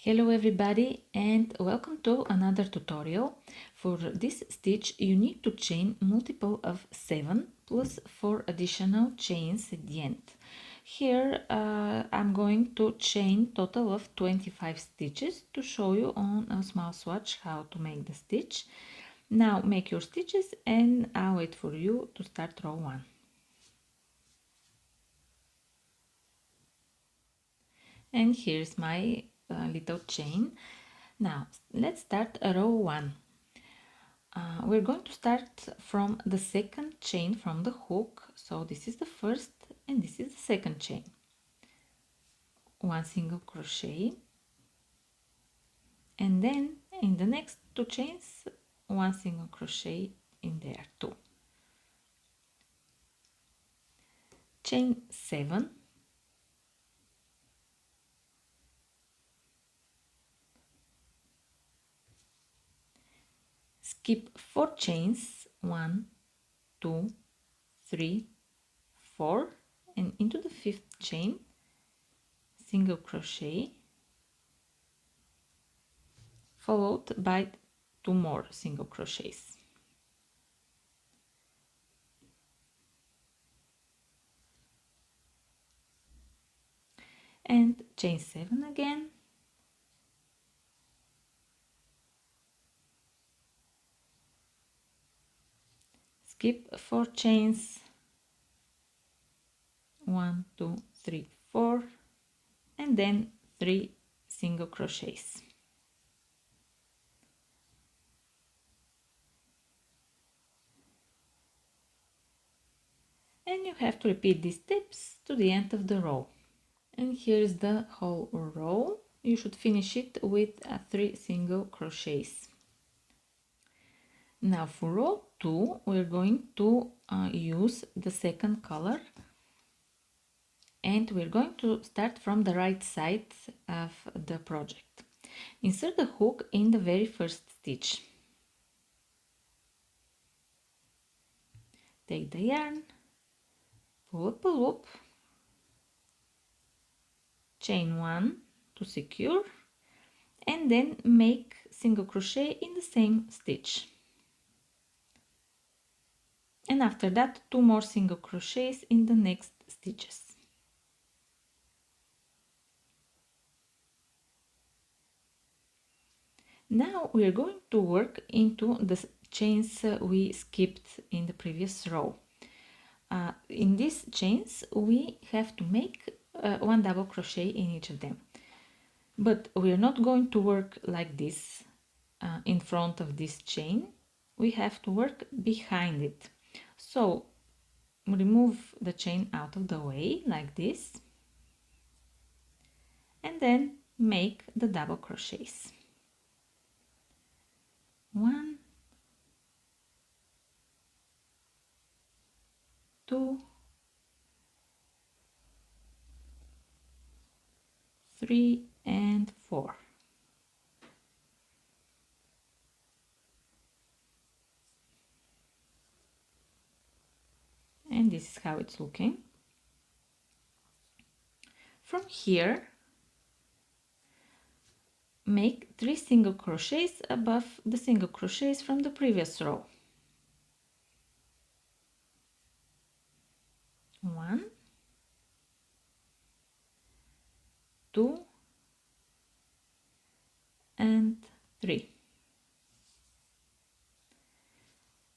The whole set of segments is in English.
Hello everybody and welcome to another tutorial. For this stitch you need to chain multiple of 7 plus 4 additional chains at the end. Here I'm going to chain total of 25 stitches to show you on a small swatch how to make the stitch. Now make your stitches and I'll wait for you to start row 1. And here's my little chain. Now let's start row 1. We're going to start from the second chain from the hook. So this is the first and this is the second chain. 1 single crochet, and then in the next 2 chains 1 single crochet in there too. Chain 7, skip 4 chains, 1 2 3 4, and into the 5th chain single crochet followed by 2 more single crochets. And chain 7 again, skip 4 chains, 1 2 3 4, and then 3 single crochets. And you have to repeat these steps to the end of the row. And here is the whole row. You should finish it with 3 single crochets. Now for row 2 we're going to use the second color, and we're going to start from the right side of the project. Insert the hook in the very first stitch. Take the yarn, pull up a loop, chain 1 to secure, and then make single crochet in the same stitch. And after that 2 more single crochets in the next stitches. Now we are going to work into the chains we skipped in the previous row. In these chains we have to make 1 double crochet in each of them, but we are not going to work like this in front of this chain. We have to work behind it. So remove the chain out of the way like this, and then make the double crochets. 1 2 3 and 4. And this is how it's looking. From here make 3 single crochets above the single crochets from the previous row. 1 2 and 3,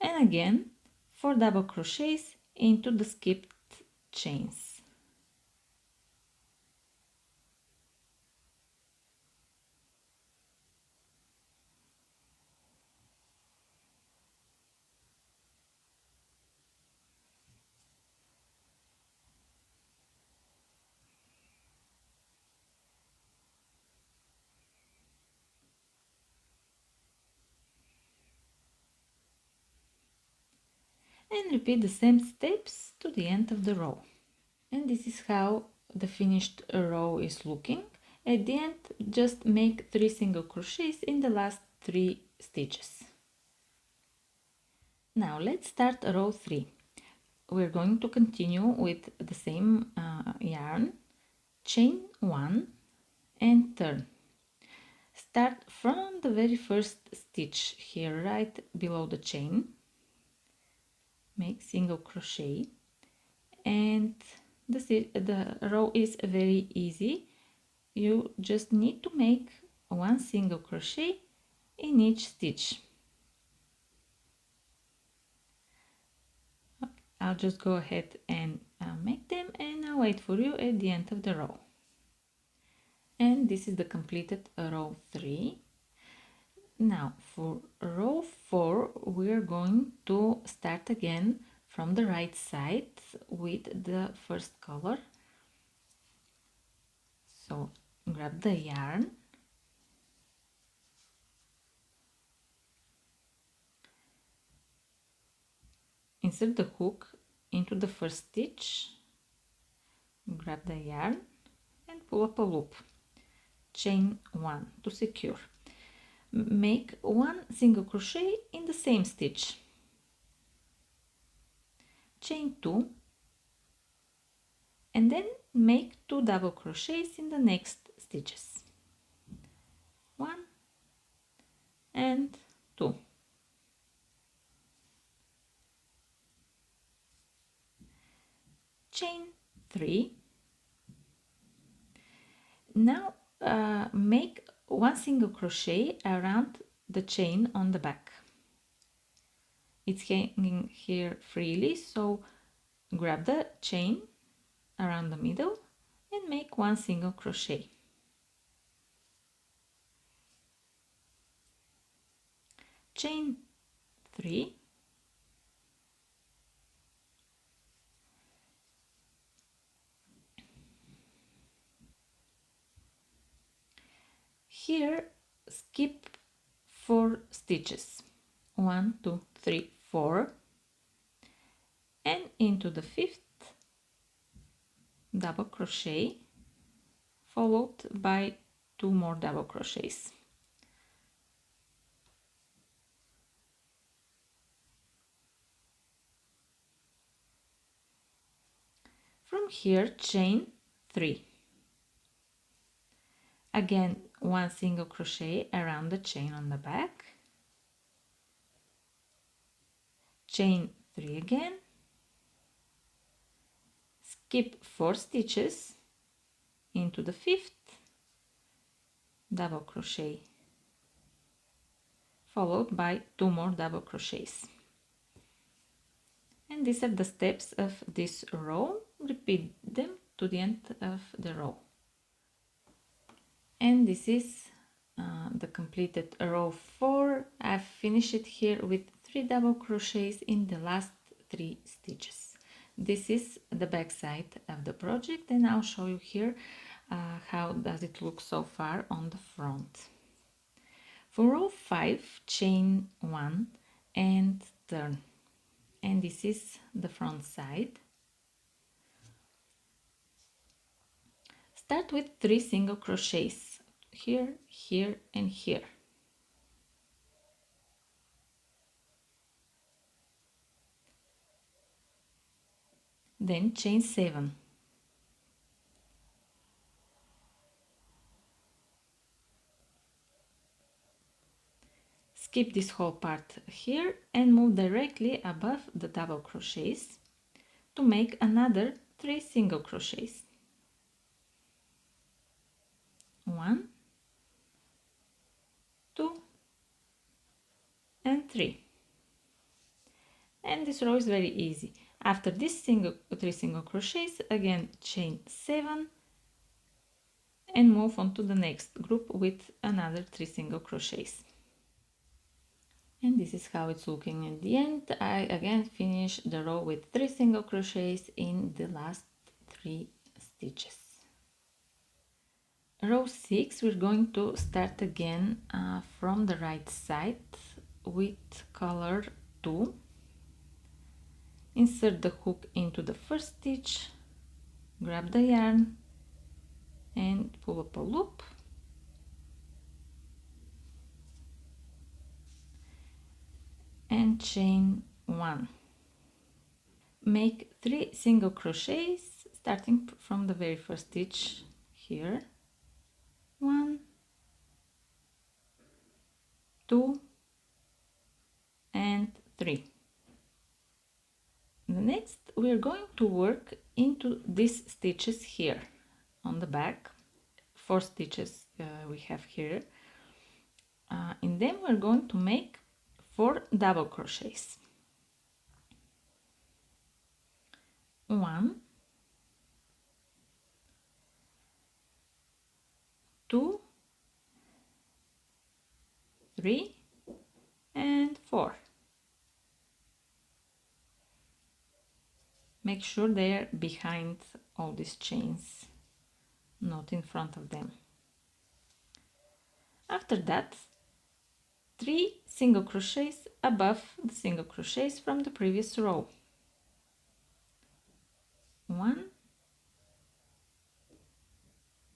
and again 4 double crochets into the skipped chains. And repeat the same steps to the end of the row. And this is how the finished row is looking. At the end just make 3 single crochets in the last 3 stitches. Now let's start row 3. We're going to continue with the same yarn, chain 1 and turn. Start from the very first stitch here, right below the chain. Make single crochet, and the row is very easy. You just need to make one single crochet in each stitch. I'll just go ahead and make them, and I'll wait for you at the end of the row. And this is the completed row 3. Now for row 4 we're going to start again from the right side with the first color. So grab the yarn, insert the hook into the first stitch, grab the yarn and pull up a loop. Chain 1 to secure. Make one single crochet in the same stitch. Chain 2 and then make 2 double crochets in the next stitches. 1 and 2. Chain 3. Now make one single crochet around the chain on the back. It's hanging here freely, so grab the chain around the middle and make one single crochet. Chain 3. Here skip 4 stitches. 1, 2, 3, 4, and into the 5th double crochet, followed by 2 more double crochets. From here chain 3. Again one single crochet around the chain on the back, chain 3 again, skip 4 stitches, into the 5th double crochet, followed by 2 more double crochets. And these are the steps of this row. Repeat them to the end of the row. And this is the completed row 4. I've finished it here with 3 double crochets in the last 3 stitches. This is the back side of the project, and I'll show you here how does it look so far on the front. For row 5, chain 1 and turn, and this is the front side. Start with 3 single crochets here, here and here. Then chain 7. Skip this whole part here and move directly above the double crochets to make another 3 single crochets. 1, 2 and 3. And this row is very easy. After this 3 single crochets, again chain 7 and move on to the next group with another 3 single crochets. And this is how it's looking at the end. I again finish the row with 3 single crochets in the last 3 stitches. Row 6, we're going to start again from the right side with color 2. Insert the hook into the first stitch, grab the yarn and pull up a loop. And chain 1. Make 3 single crochets starting from the very first stitch here. 1, 2 and 3. Next we are going to work into these stitches here on the back. 4 stitches we have here. In them we're going to make 4 double crochets. 1, 2, 3 and 4. Make sure they're behind all these chains, not in front of them. After that, 3 single crochets above the single crochets from the previous row. 1,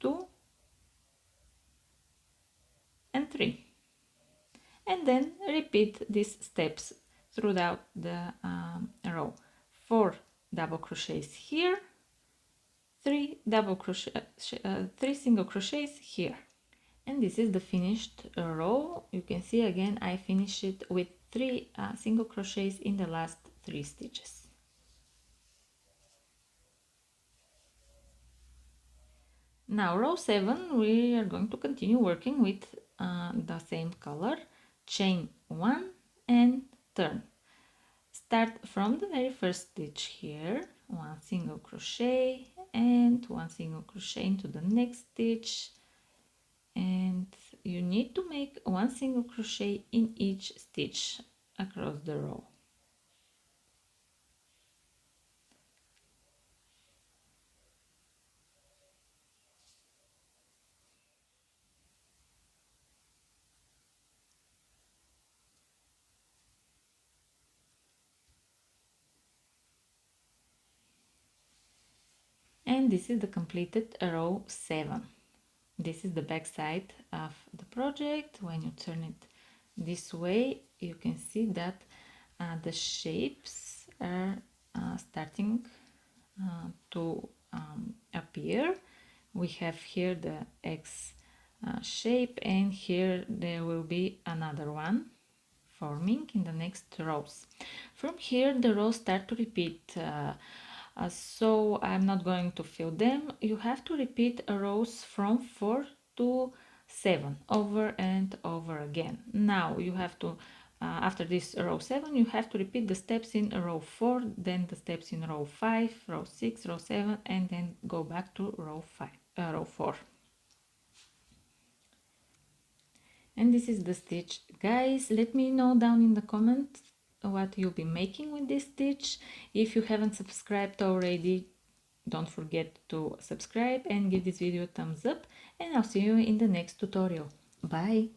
2 and 3. And then repeat these steps throughout the row. 4 double crochets here, 3 single crochets here. And this is the finished row. You can see again I finished it with 3 single crochets in the last 3 stitches. Now row 7 we are going to continue working with the same color. Chain 1 and turn. Start from the very first stitch here, 1 single crochet and 1 single crochet into the next stitch, and you need to make 1 single crochet in each stitch across the row. And this is the completed row 7. This is the back side of the project. When you turn it this way, you can see that the shapes are starting to appear. We have here the X shape, and here there will be another one forming in the next rows. From here the rows start to repeat, so I'm not going to fill them. You have to repeat rows from 4 to 7 over and over again. Now you have to after this row 7 you have to repeat the steps in row 4, then the steps in row 5, row 6, row 7, and then go back to row 4. And this is the stitch. Guys, let me know down in the comments what you'll be making with this stitch. If you haven't subscribed already, don't forget to subscribe and give this video a thumbs up, and I'll see you in the next tutorial. Bye!